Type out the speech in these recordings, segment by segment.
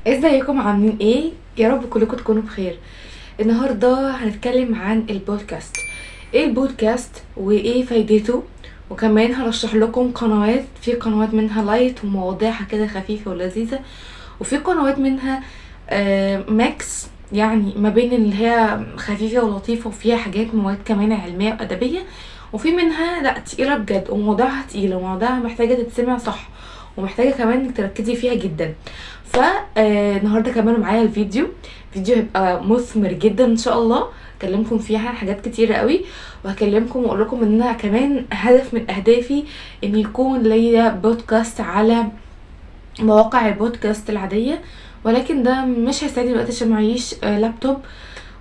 ازيكم عاملين ايه؟ يا رب كلكم تكونوا بخير. النهارده هنتكلم عن البودكاست. ايه البودكاست وايه فايدته؟ وكمان هرشح لكم قنوات، في قنوات منها لايت ومواضيعها كده خفيفه ولذيذه، وفي قنوات منها ماكس، يعني ما بين اللي هي خفيفه ولطيفه وفيها حاجات مواد كمان علميه وادبيه، وفي منها لا تقيله بجد وموضوعها تقيله وموضوعها محتاجه تتسمع صح، ومحتاجه كمان انك تركزي فيها جدا. النهارده كمان معايا فيديو هيبقى مثمر جدا ان شاء الله. هكلمكم فيها عن حاجات كتيره قوي، وهكلمكم واقول لكم ان انا كمان هدف من اهدافي ان يكون ليا بودكاست على مواقع البودكاست العاديه، ولكن ده مش هيساعدني دلوقتي عشان معيش لابتوب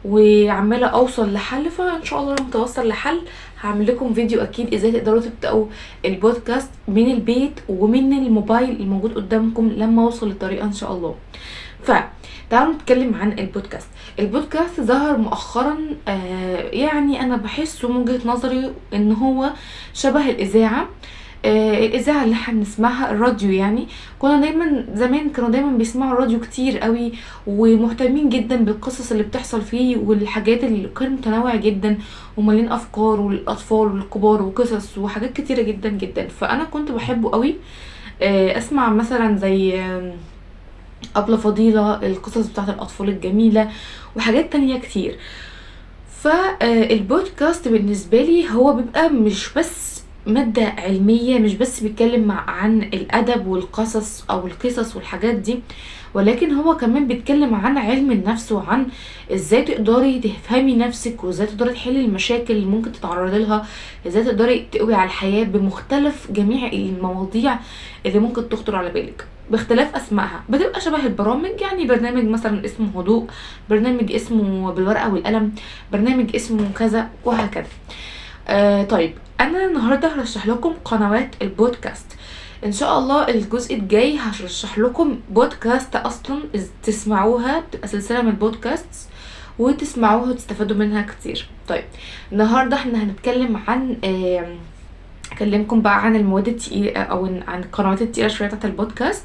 وعماله اوصل لحل. فان شاء الله لما توصل لحل هعمل لكم فيديو اكيد ازاي تقدروا تبداوا البودكاست من البيت ومن الموبايل الموجود قدامكم لما اوصل للطريقه ان شاء الله. فتعالوا نتكلم عن البودكاست. البودكاست ظهر مؤخرا، يعني انا بحسه من وجهة نظري ان هو شبه الاذاعه. الاذاعه اللي احنا بنسمعها، الراديو يعني. كنا دايما زمان كانوا دايما بيسمعوا الراديو كتير قوي، ومهتمين جدا بالقصص اللي بتحصل فيه والحاجات اللي كان متنوع جدا ومليان افكار، والاطفال والكبار وقصص وحاجات كتيره جدا جدا. فانا كنت بحبه قوي. اسمع مثلا زي أبلة فضيلة، القصص بتاعت الأطفال الجميلة وحاجات تانية كتير. فالبودكاست بالنسبة لي هو بيبقى مش بس مادة علمية، مش بس بيتكلم عن الأدب والقصص أو القصص والحاجات دي، ولكن هو كمان بيتكلم عن علم النفس وعن ازاي تقدري تفهمي نفسك، وازاي تقدري تحلي المشاكل اللي ممكن تتعرضي لها، ازاي تقدري تقوي على الحياة بمختلف جميع المواضيع اللي ممكن تخطر على بالك باختلاف اسمائها. بتبقى شبه البرامج، يعني برنامج مثلا اسمه هدوء، برنامج اسمه بالورقة والقلم، برنامج اسمه كذا وهكذا. طيب انا النهارده هرشح لكم قنوات البودكاست. ان شاء الله الجزء الجاي هرشح لكم بودكاست اصلا تسمعوها، تبقى سلسله من البودكاست وتسمعوها وتستفادوا منها كتير. طيب النهارده احنا هنتكلم عن اكلمكم بقى عن المواد التقيله او عن القنوات التقيله شويه بتاعت البودكاست.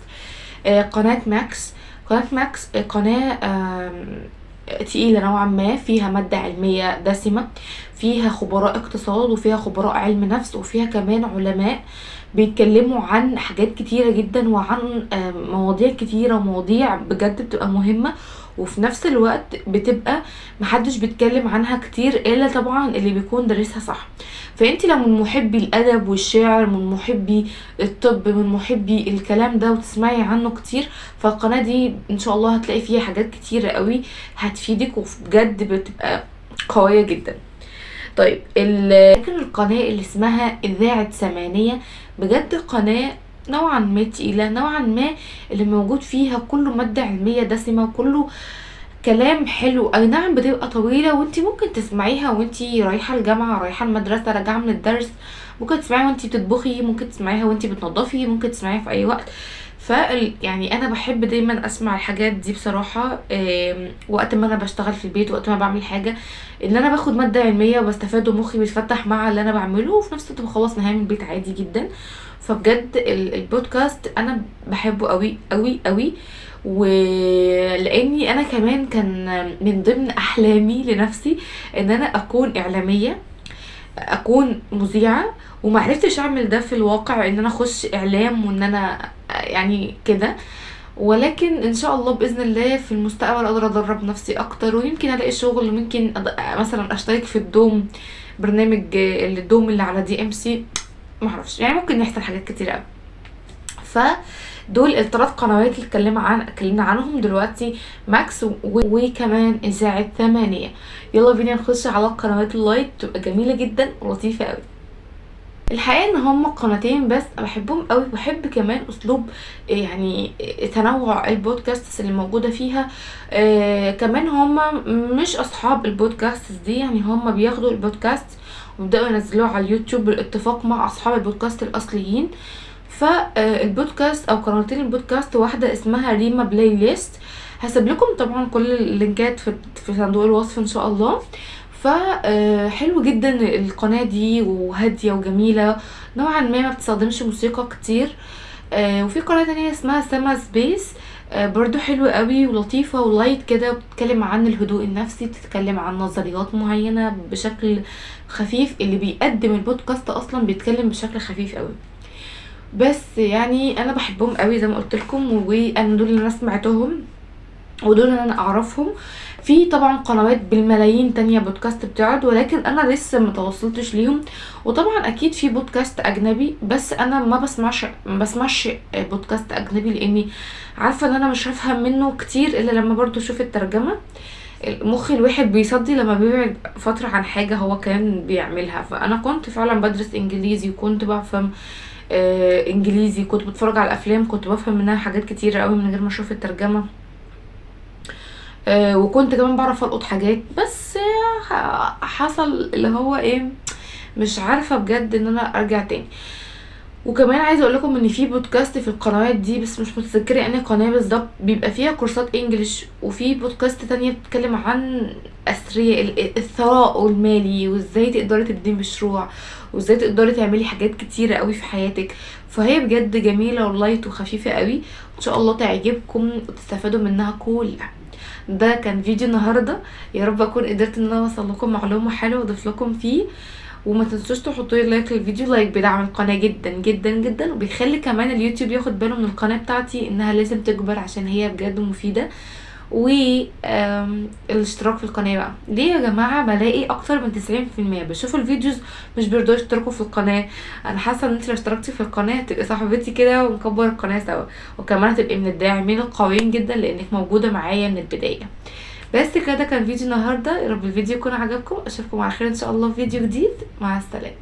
قناه ماكس. قناه ماكس قناه تقيلة نوعا ما، فيها مادة علمية دسمة، فيها خبراء اقتصاد وفيها خبراء علم نفس وفيها كمان علماء بيتكلموا عن حاجات كتيرة جدا وعن مواضيع كتيرة، ومواضيع بجد بتبقى مهمة وفي نفس الوقت بتبقى محدش بيتكلم عنها كتير الا طبعا اللي بيكون دارسها صح. فانت لو من محبي الادب والشعر، من محبي الطب، من محبي الكلام ده وتسمعي عنه كتير، فالقناة دي ان شاء الله هتلاقي فيها حاجات كتيرة قوي هتفيدك وبجد بتبقى قوية جدا. طيب لكن القناة اللي اسمها إذاعة ثمانية بجد قناة نوعا ما تقيلة، نوعا ما اللي موجود فيها كله مادة علمية دسمة وكله كلام حلو. اي نعم بتبقى طويلة وانتي ممكن تسمعيها وانتي رايحة الجامعة، رايحة المدرسة، راجعة من الدرس، ممكن تسمعيها وانتي بتطبخي، ممكن تسمعيها وانتي بتنظفي، ممكن تسمعيها في اي وقت. يعني انا بحب دايما اسمع الحاجات دي بصراحة. وقت ما انا بشتغل في البيت، وقت ما بعمل حاجة، ان انا باخد مادة علمية وبستفاد ومخي بيتفتح مع اللي انا بعمله، وفي نفس الوقت بخلص نهاية من البيت عادي جدا. فبجد البودكاست انا بحبه قوي قوي قوي. ولاني انا كمان كان من ضمن احلامي لنفسي ان انا اكون اعلامية، اكون مذيعة، ومعرفتش اعمل ده في الواقع، ان انا اخش اعلام وان انا يعني كده. ولكن ان شاء الله باذن الله في المستقبل اقدر ادرب نفسي اكتر، ويمكن الاقي شغل، وممكن مثلا اشترك في الدوم، برنامج الدوم اللي على دي ام سي، معرفش، يعني ممكن يحصل حاجات كتير قوي. فدول الثلاث قنوات اللي اتكلمنا عنهم دلوقتي، ماكس وكمان اذاعه ثمانية. يلا بينا نخش على القنوات اللايت، تبقى جميله جدا ولطيفه قوي. الحقيقه ان هم قناتين بس بحبهم قوي، بحب كمان اسلوب يعني تنوع البودكاست اللي موجوده فيها. كمان هم مش اصحاب البودكاست دي، يعني هم بياخدوا البودكاست ويبداوا ينزلوه على اليوتيوب بالاتفاق مع اصحاب البودكاست الاصليين. فالبودكاست او قناتين البودكاست، واحده اسمها ريما بلاي ليست، هسيب لكم طبعا كل اللينكات في صندوق الوصف ان شاء الله. فحلو جدا القناة دي، وهادية وجميلة نوعا ما بتستخدمش موسيقى كتير. وفي قناة تانية اسمها سما سبيس، برضو حلوة قوي ولطيفة ولايت كده، بتتكلم عن الهدوء النفسي، بتتكلم عن نظريات معينة بشكل خفيف. اللي بيقدم البودكاست اصلا بيتكلم بشكل خفيف قوي. بس يعني انا بحبهم قوي زي ما قلت لكم، وانا دول اللي انا سمعتهم ودول اللي انا اعرفهم. في طبعا قنوات بالملايين تانية بودكاست بتقعد، ولكن انا لسه متوصلتش ليهم. وطبعا اكيد في بودكاست اجنبي، بس انا ما بسمعش بودكاست اجنبي، لاني عارفه ان انا مش هفهم منه كتير الا لما برضو اشوف الترجمه. مخ الواحد بيصدي لما بيبعد فتره عن حاجه هو كان بيعملها. فانا كنت فعلا بدرس انجليزي وكنت بفهم انجليزي، كنت بتفرج على الافلام كنت بفهم منها حاجات كتيره قوي من غير ما اشوف الترجمه. وكنت كمان بعرف القط حاجات، بس حصل اللي هو ايه، مش عارفه بجد ان انا ارجع تاني. وكمان عايزه اقول لكم ان في بودكاست في القنوات دي، بس مش متذكره انهي قناه بالظبط، بيبقى فيها كورسات انجليش. وفي بودكاست تانية بتتكلم عن اثرياء الثراء المالي، وازاي تقدري تبدي مشروع، وازاي تقدري تعملي حاجات كتيره قوي في حياتك. فهي بجد جميله ولايت وخفيفه قوي، ان شاء الله تعجبكم وتستفادوا منها كلها. ده كان فيديو النهارده، يا رب اكون قدرت ان انا اوصل لكم معلومه حلوه واضيف لكم فيه. وما تنسوش تحطوا لي لايك للفيديو، لايك بيدعم القناه جدا جدا جدا، وبيخلي كمان اليوتيوب ياخد باله من القناه بتاعتي انها لازم تكبر عشان هي بجد مفيده. والاشتراك في القناه بقى، ليه يا جماعه بلاقي اكتر من 90% بشوفوا الفيديوز مش بيرضوا يشتركوا في القناه. انا حاسه ان انت لو اشتركتي في القناه هتبقي صاحبتي كده ونكبر القناه سوا، وكمان هتبقي من الداعمين القويين جدا لانك موجوده معايا من البدايه. بس كده كان فيديو النهارده، يا رب الفيديو يكون عجبكم. اشوفكم على خير ان شاء الله في فيديو جديد. مع السلامه.